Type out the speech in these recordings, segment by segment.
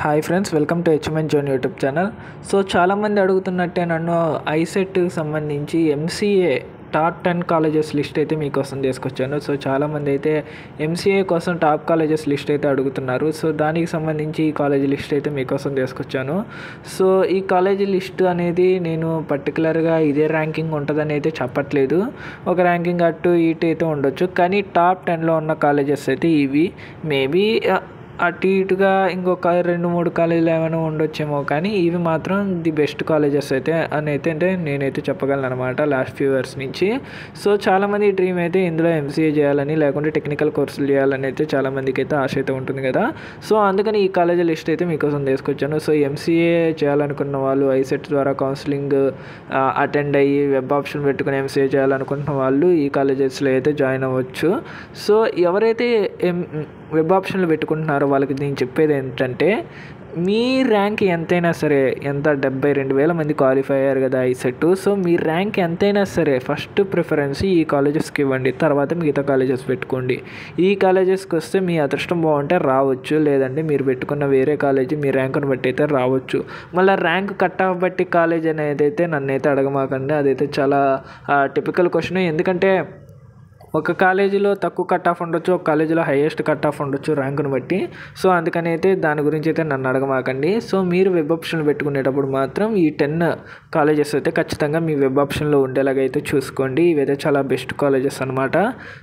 Hi friends, welcome to HMN zone YouTube channel. So చాలామంది అడుగుతున్నట్టే నన్ను ఐసెట్కి సంబంధించి ఎంసీఏ టాప్ 10 కాలేజెస్ లిస్ట్ అయితే మీకోసం తీసుకొచ్చాను. సో చాలామంది అయితే ఎంసీఏ కోసం టాప్ కాలేజెస్ లిస్ట్ అయితే అడుగుతున్నారు. సో దానికి సంబంధించి ఈ కాలేజీ లిస్ట్ అయితే మీకోసం తీసుకొచ్చాను. సో ఈ కాలేజీ లిస్ట్ అనేది నేను పర్టికులర్గా ఇదే ర్యాంకింగ్ ఉంటుందని అయితే చెప్పట్లేదు. ఒక ర్యాంకింగ్ అటు ఇటు అయితే ఉండొచ్చు, కానీ టాప్ 10లో ఉన్న కాలేజెస్ అయితే ఇవి. మేబీ అటు ఇటుగా ఇంకొక 2-3 కాలేజీలు ఏమైనా ఉండొచ్చేమో, కానీ ఇవి మాత్రం ది బెస్ట్ కాలేజెస్ అయితే అని అయితే నేనైతే చెప్పగలను అనమాట లాస్ట్ ఫ్యూ ఇయర్స్ నుంచి. సో చాలామంది డ్రీమ్ అయితే ఇందులో ఎంసీఏ చేయాలని, లేకుంటే టెక్నికల్ కోర్సులు చేయాలని అయితే చాలామందికి అయితే ఆశ అయితే ఉంటుంది కదా. సో అందుకని ఈ కాలేజీ లిస్ట్ అయితే మీకోసం తీసుకొచ్చాను. సో ఎంసీఏ చేయాలనుకున్న వాళ్ళు, ఐసెట్ ద్వారా కౌన్సిలింగ్ అటెండ్ అయ్యి వెబ్ ఆప్షన్ పెట్టుకుని ఎంసీఏ చేయాలనుకుంటున్న వాళ్ళు ఈ కాలేజెస్లో అయితే జాయిన్ అవ్వచ్చు. సో ఎవరైతే వెబ్ ఆప్షన్లు పెట్టుకుంటున్నారో వాళ్ళకి నేను చెప్పేది ఏంటంటే, మీ ర్యాంక్ ఎంతైనా సరే, 72,000 మంది క్వాలిఫై అయ్యారు కదా ఐసెట్. సో మీ ర్యాంక్ ఎంతైనా సరే ఫస్ట్ ప్రిఫరెన్స్ ఈ కాలేజెస్కి ఇవ్వండి, తర్వాత మిగతా కాలేజెస్ పెట్టుకోండి. ఈ కాలేజెస్కి వస్తే మీ అదృష్టం బాగుంటే రావచ్చు, లేదంటే మీరు పెట్టుకున్న వేరే కాలేజీ మీ ర్యాంకును బట్టి అయితే రావచ్చు. మళ్ళీ ర్యాంక్ కట్ ఆఫ్ బట్టి కాలేజ్ అనేది అయితే నన్నైతే అడగమాకండి, అదైతే చాలా టిపికల్ క్వశ్చన్. ఎందుకంటే ఒక కాలేజీలో తక్కువ కట్ ఆఫ్ ఉండొచ్చు, ఒక కాలేజీలో హైయెస్ట్ కట్ ఆఫ్ ఉండొచ్చు ర్యాంకును బట్టి. సో అందుకని అయితే దాని గురించి అయితే నన్ను అడగమాకండి. సో మీరు వెబ్ ఆప్షన్లు పెట్టుకునేటప్పుడు మాత్రం ఈ 10 కాలేజెస్ అయితే ఖచ్చితంగా మీ వెబ్ ఆప్షన్లో ఉండేలాగా అయితే చూసుకోండి. ఇవైతే చాలా బెస్ట్ కాలేజెస్ అనమాట.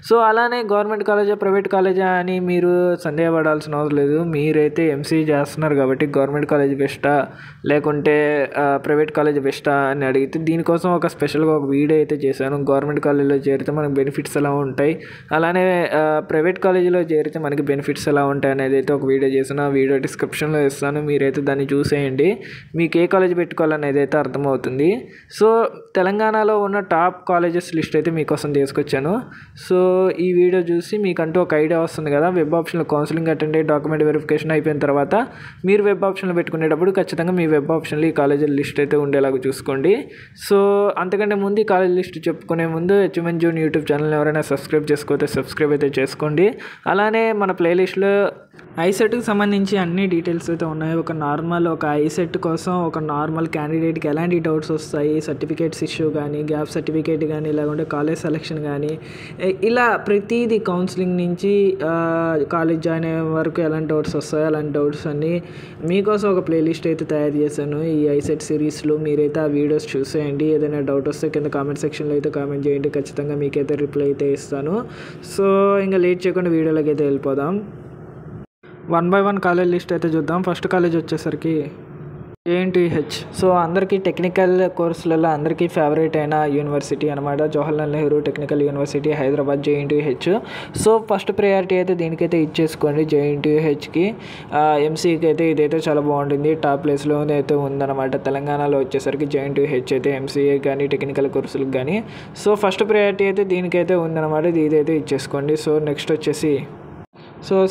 సో అలానే గవర్నమెంట్ కాలేజా ప్రైవేట్ కాలేజా అని మీరు సందేహపడాల్సిన అవసరం లేదు. మీరైతే ఎంసీఏ చేస్తున్నారు కాబట్టి గవర్నమెంట్ కాలేజ్ బెస్టా లేకుంటే ప్రైవేట్ కాలేజ్ బెస్టా అని అడిగితే, దీనికోసం ఒక స్పెషల్గా ఒక వీడియో అయితే చేశాను. గవర్నమెంట్ కాలేజీలో చేరితే మనకు బెనిఫిట్స్ ఎలా ఉంటాయి, అలానే ప్రైవేట్ కాలేజీలో చేరితే మనకి బెనిఫిట్స్ ఎలా ఉంటాయి అనేది అయితే ఒక వీడియో చేసిన వీడియో డిస్క్రిప్షన్లో ఇస్తాను. మీరైతే దాన్ని చూసేయండి, మీకు ఏ కాలేజ్ పెట్టుకోవాలనేది అయితే అర్థమవుతుంది. సో తెలంగాణలో ఉన్న టాప్ కాలేజెస్ లిస్ట్ అయితే మీకోసం తీసుకొచ్చాను. సో ఈ వీడియో చూసి మీకంటూ ఒక ఐడియా వస్తుంది కదా. వెబ్ ఆప్షన్లో కౌన్సిలింగ్ అటెండ్ అయ్యి డాక్యుమెంట్ వెరిఫికేషన్ అయిపోయిన తర్వాత మీరు వెబ్ ఆప్షన్లో పెట్టుకునేటప్పుడు ఖచ్చితంగా మీ వెబ్ ఆప్షన్లో ఈ కాలేజీల లిస్ట్ అయితే ఉండేలాగా చూసుకోండి. సో అంతకంటే ముందు ఈ కాలేజ్ లిస్ట్ చెప్పుకునే ముందు హెచ్ఎంఎన్ జోన్ యూట్యూబ్ ఛానల్ ఎవరైనా సబ్స్క్రైబ్ చేసుకోతే సబ్స్క్రైబ్ అయితే చేసుకోండి. అలానే మన ప్లేలిస్ట్లో ఐసెట్కి సంబంధించి అన్ని డీటెయిల్స్ అయితే ఉన్నాయి. ఒక ఐసెట్ కోసం ఒక నార్మల్ క్యాండిడేట్కి ఎలాంటి డౌట్స్ వస్తాయి, సర్టిఫికేట్స్ ఇష్యూ కానీ, గ్యాప్ సర్టిఫికేట్ కానీ, లేకుంటే కాలేజ్ సెలెక్షన్ కానీ, ఇలా ప్రతిదీ కౌన్సిలింగ్ నుంచి కాలేజ్ జాయిన్ అయ్యే వరకు ఎలాంటి డౌట్స్ వస్తాయో అలాంటి డౌట్స్ అన్నీ మీకోసం ఒక ప్లేలిస్ట్ అయితే తయారు చేశాను ఈ ఐసెట్ సిరీస్లో. మీరైతే ఆ వీడియోస్ చూసేయండి. ఏదైనా డౌట్ వస్తే కింద కామెంట్ సెక్షన్లో అయితే కామెంట్ చేయండి, ఖచ్చితంగా మీకైతే రిప్లై అయితే ఇస్తాను. సో ఇంకా లేట్ చేయకుండా వీడియోలోకి అయితే వెళ్ళిపోదాం. 1 by 1 కాలేజ్ లిస్ట్ అయితే చూద్దాం. ఫస్ట్ కాలేజ్ వచ్చేసరికి JNTH. సో అందరికీ టెక్నికల్ కోర్సులలో అందరికీ ఫేవరెట్ అయిన యూనివర్సిటీ అనమాట, Jawaharlal Nehru technical university Hyderabad, JNTH. So first priority అయితే దీనికైతే ఇచ్చేసుకోండి. JNTHకి ఎంసీకి అయితే ఇదైతే చాలా బాగుంటుంది, టాప్ ప్లేస్లో అయితే ఉందన్నమాట. తెలంగాణలో వచ్చేసరికి JNTH అయితే ఎంసీఏ కానీ టెక్నికల్ కోర్సులకు కానీ. సో ఫస్ట్ ప్రయారిటీ అయితే దీనికైతే ఉందన్నమాట, ఇదైతే ఇచ్చేసుకోండి. సో నెక్స్ట్ వచ్చేసి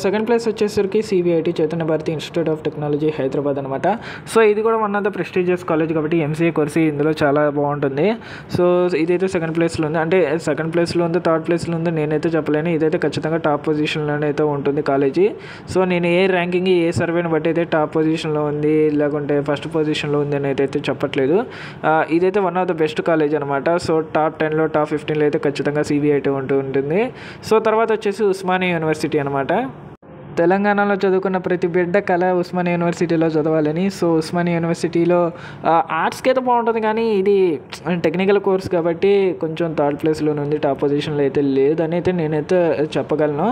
సెకండ్ ప్లేస్ వచ్చేసరికి CVIT, Chaitanya Bharathi institute of technology Hyderabad అనమాట. సో ఇది కూడా one of the prestigious college కాబట్టి ఎంసీఏ కోర్సు ఇందులో చాలా బాగుంటుంది. సో ఇదైతే సెకండ్ ప్లేస్లో ఉంది, అంటే సెకండ్ ప్లేస్లో ఉంది, థర్డ్ ప్లేస్లో ఉంది నేనైతే చెప్పలేను. ఇదైతే ఖచ్చితంగా టాప్ పొజిషన్లోనే అయితే ఉంటుంది కాలేజీ. సో నేను ఏ ర్యాంకింగ్ ఏ సర్వేని బట్టి అయితే టాప్ పొజిషన్లో ఉంది లేకుంటే ఫస్ట్ పొజిషన్లో ఉంది అని అయితే చెప్పట్లేదు. ఇదైతే one of the best college అనమాట. సో టాప్ 10లో టాప్ 15లో అయితే ఖచ్చితంగా CVIT ఉంటుంది. సో తర్వాత వచ్చేసి ఉస్మానియా యూనివర్సిటీ అనమాట. తెలంగాణలో చదువుకున్న ప్రతి బిడ్డ కళ ఉస్మానియా యూనివర్సిటీలో చదవాలని. సో ఉస్మానియా యూనివర్సిటీలో ఆర్ట్స్కి అయితే బాగుంటుంది, కానీ ఇది టెక్నికల్ కోర్స్ కాబట్టి కొంచెం థర్డ్ ప్లేస్లో ఉంది, టాప్ పొజిషన్లో అయితే లేదని అయితే నేనైతే చెప్పగలను.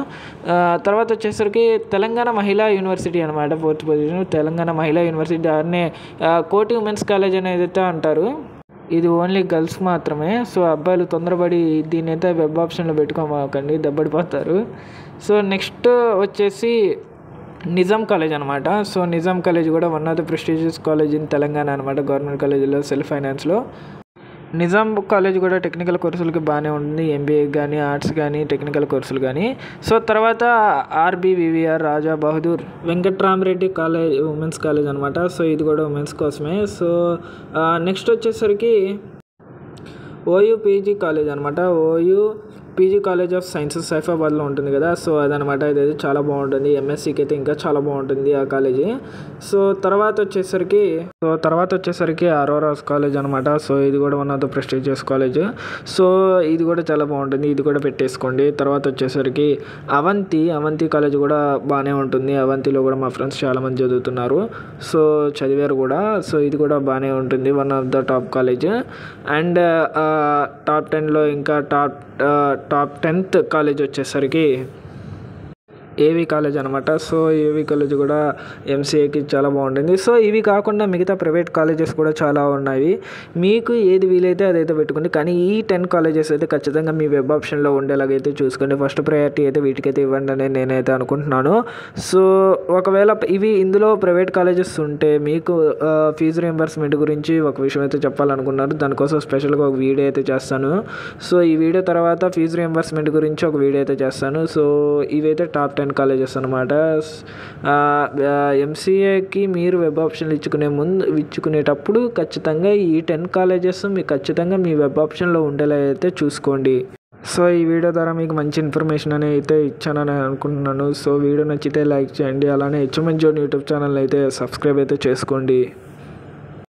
తర్వాత వచ్చేసరికి తెలంగాణ మహిళా యూనివర్సిటీ అనమాట, 4th పొజిషన్. తెలంగాణ మహిళా యూనివర్సిటీ, దాన్నే కోటి ఉమెన్స్ కాలేజ్ అనేది అయితే అంటారు. ఇది ఓన్లీ గర్ల్స్ మాత్రమే. సో అబ్బాయిలు తొందరపడి దీన్ని అయితే వెబ్ ఆప్షన్లో పెట్టుకోమాకండి, దెబ్బడిపోతారు. సో నెక్స్ట్ వచ్చేసి నిజాం కాలేజ్ అనమాట. సో నిజాం కాలేజ్ కూడా one of the prestigious college in Telangana అనమాట, గవర్నమెంట్ కాలేజీలో సెల్ఫ్ ఫైనాన్స్లో. నిజాం కాలేజ్ కూడా టెక్నికల్ కోర్సులకి బాగానే ఉంటుంది, MBA కానీ ఆర్ట్స్ కానీ టెక్నికల్ కోర్సులు కానీ. సో తర్వాత RBVVR Raja Bahadur Venkatramareddy college women's college అనమాట. సో ఇది కూడా ఉమెన్స్ కోసమే. సో నెక్స్ట్ వచ్చేసరికి OU PG కాలేజ్ అనమాట. OU PG college of sciences సైఫాబాద్లో ఉంటుంది కదా, సో అదనమాట. ఇదైతే చాలా బాగుంటుంది. ఎంఎస్సికి అయితే ఇంకా చాలా బాగుంటుంది ఆ కాలేజీ. సో తర్వాత వచ్చేసరికి అరోరాస్ కాలేజ్ అనమాట. సో ఇది కూడా one of the prestigious college. So ఇది కూడా చాలా బాగుంటుంది, ఇది కూడా పెట్టేసుకోండి. తర్వాత వచ్చేసరికి అవంతి కాలేజ్ కూడా బాగానే ఉంటుంది. అవంతిలో కూడా మా ఫ్రెండ్స్ చాలామంది చదువుతున్నారు, సో చదివారు కూడా. సో ఇది కూడా బాగానే ఉంటుంది, one of the top college. And top 10లో ఇంకా టాప్ 10th కాలేజ్ వచ్చేసరికి ఏవి కాలేజ్ అనమాట. సో ఏవి కాలేజ్ కూడా ఎంసీఏకి చాలా బాగుంటుంది. సో ఇవి కాకుండా మిగతా ప్రైవేట్ కాలేజెస్ కూడా చాలా ఉన్నాయి. మీకు ఏది వీలైతే అదైతే పెట్టుకోండి. కానీ ఈ 10 కాలేజెస్ అయితే ఖచ్చితంగా మీ వెబ్ ఆప్షన్లో ఉండేలాగైతే చూసుకోండి. ఫస్ట్ ప్రయారిటీ అయితే వీటికైతే ఇవ్వండి అని నేనైతే అనుకుంటున్నాను. సో ఒకవేళ ఇందులో ప్రైవేట్ కాలేజెస్ ఉంటే మీకు ఫీజు రియంబర్స్మెంట్ గురించి ఒక విషయం అయితే చెప్పాలనుకున్నారు. దానికోసం స్పెషల్గా ఒక వీడియో అయితే చేస్తాను. సో ఈ వీడియో తర్వాత ఫీజు రియంబర్స్మెంట్ గురించి ఒక వీడియో అయితే చేస్తాను. సో ఇవైతే టాప్ 10 కాలేజెస్ అనమాట. ఎంసీఏకి మీరు వెబ్ ఆప్షన్లు ఇచ్చుకునేటప్పుడు ఖచ్చితంగా ఈ 10 కాలేజెస్ మీకు ఖచ్చితంగా మీ వెబ్ ఆప్షన్లో ఉండేలా అయితే చూసుకోండి. సో ఈ వీడియో ద్వారా మీకు మంచి ఇన్ఫర్మేషన్ అనేది అయితే ఇచ్చానని అనుకుంటున్నాను. సో వీడియో నచ్చితే లైక్ చేయండి, అలానే హెచ్ఎంఎన్ జోన్ యూట్యూబ్ ఛానల్ అయితే సబ్స్క్రైబ్ అయితే చేసుకోండి.